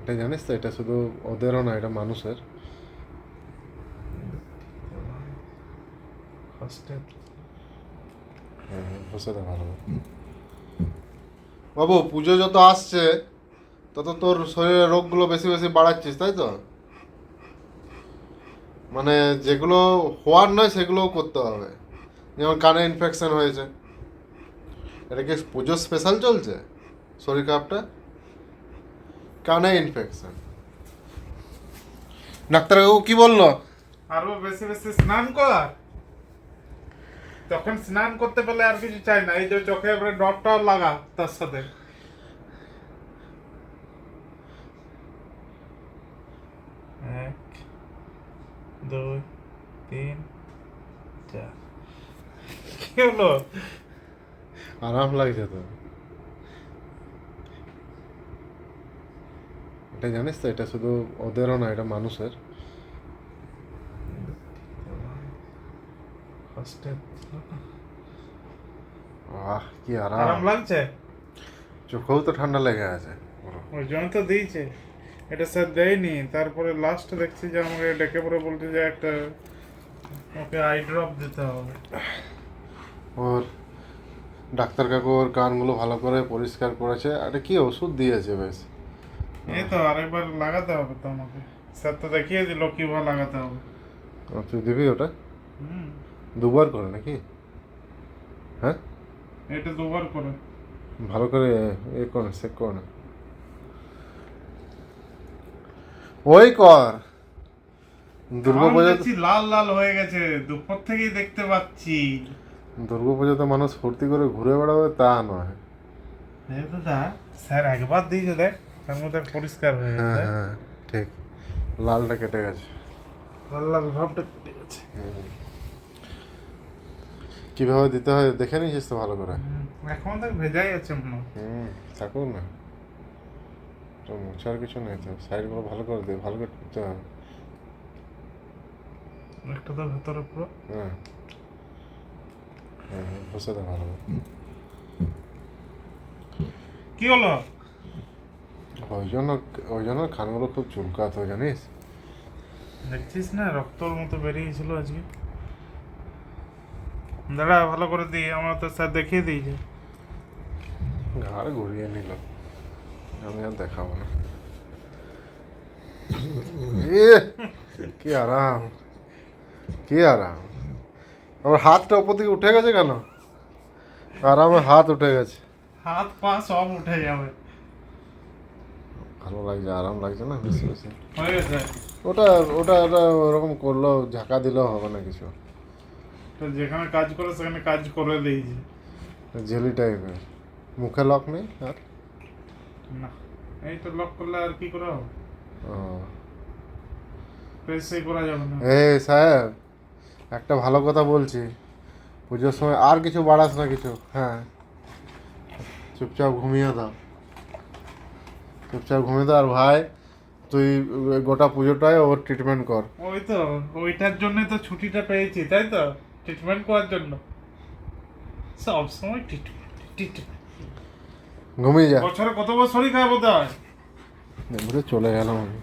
এটা জানিস তো, এটা শুধু ওদেরও না, এটা মানুষের। বসে দে ভালো করে। বাবু, পুজো যত আসছে তত তোর শরীরের রোগগুলো বেশি বেশি বাড়াচ্ছিস, তাই তো? মানে যেগুলো হওয়ার নয় সেগুলোও করতে হবে। যেমন কানে ইনফেকশন হয়েছে, এটা কি পুজো স্পেশাল চলছে? শরীর খারাপটা কানে ইনফেকশন। ডাক্তারবাবু কি বললো? আরো বেশি বেশি স্নান কর। তখন স্নান করতে পারলে আর কিছু চাই না, এই যে চোখে এবারে ডটটাও লাগা তার সাথে। এক, দুই, তিন, চার। কি হলো? আরাম লাগছে তো। এটা জানিস তো, এটা শুধু ওদেরও না, এটা মানুষের। আহ, কি আরাম আরাম। লাগছে? চোখেও তো ঠান্ডা লেগে আছে পুরো। ওই জন্য তো দিয়েছে। এটা স্যার দেয়নি, তারপরে লাস্ট দেখছি যে আমাকে ডেকে পরে বলতে যে একটা ওকে আই ড্রপ দিতে হবে। ওর ডাক্তার কাকু ওর কানগুলো ভালো করে পরিষ্কার করেছে। একটা কি ওষুধ দিয়েছে বেশ। এই তো আরেকবার লাগাতে হবে তো আমাকে। স্যার তো দেখিয়ে দিল কিভাবে লাগাতে হবে। তুই দিবি ওটা হুম, দুবার করে নাকি? হ্যাঁ, এটা দুবার করে। ভালো করে এ কর, চেক কর না। ওই কর। দুর্গা কান পুজো, দেখছি লাল লাল হয়ে গেছে, দুপুর থেকেই দেখতে পাচ্ছি। দুর্গা পুজোতে মানুষ ফুর্তি করে ঘুরে বেড়াবে তা নয়। এই দাদা, স্যার একবার দিয়েছে দেখ, তার মধ্যে পরিষ্কার হয়ে হ্যাঁ গেছে। হ্যাঁ, ঠিক। লালটা কেটে গেছে। লাল লাল ভাবটা কেটে গেছে। কিভাবে দিতে হয় দেখে নিয়েছিস তো ভালো করে? এখন তো ভেজাই আছে মনে হয়। থাকুক না, তো মোছার কিছু নেই তো। সাইডগুলো ভালো করে দে, ভালো করে দিতে হবে। একটা তো ভেতরে পুরো। হ্যাঁ হ্যাঁ, বসে দে ভালো করে। কি হলো? ওই জন্য খানগুলো খুব চুলকাতো, জানিস? দেখছিস না রক্তর মতো বেরিয়েছিল আজকে। দাঁড়া ভালো করে দিই, আমার তো স্যার দেখিয়ে দিয়েছে। ঘাড় ঘুরিয়ে নিল, আমি আর দেখাবো না। এ, কি আরাম, কি আরাম। আমার হাতটা ওপর দিকে উঠে গেছে কেন? আরামে হাত উঠে গেছে। হাত পা সব উঠে যাবে। ভালো লাগছে, আরাম লাগছে না বেশি বেশি। হয়ে গেছে। ওটা ওটা ওটা ওরকম করলেও ঝাঁকা দিলেও হবে না কিছু। তো যেখানে কাজ করে সেখানে কাজ করে দিয়েছে। জেলি টাইপের। মুখে লক নেই আর। না, এই তো লক করলে আর কি করা হবে? ও, প্রেসই করা যাবে না। এই সাহেব, একটা ভালো কথা বলছি। পুজোর সময় আর কিছু বাড়াস না কিছু। হ্যাঁ, চুপচাপ ঘুমিয়ে দাও, চুপচাপ ঘুমিয়ে দাও। আর ভাই, তুই গোটা পুজোটাই ওর ট্রিটমেন্ট কর। ওই তো, ওইটার জন্যই তো ছুটিটা পেয়েছি, তাই তো? ট্রিটমেন্ট করার জন্য। সব সময় ট্রিটমেন্ট। ঘুমিয়ে যা। বছরে কত বার শরীর খারাপ হতে হয়? ঘুরে চলে গেলাম আমি।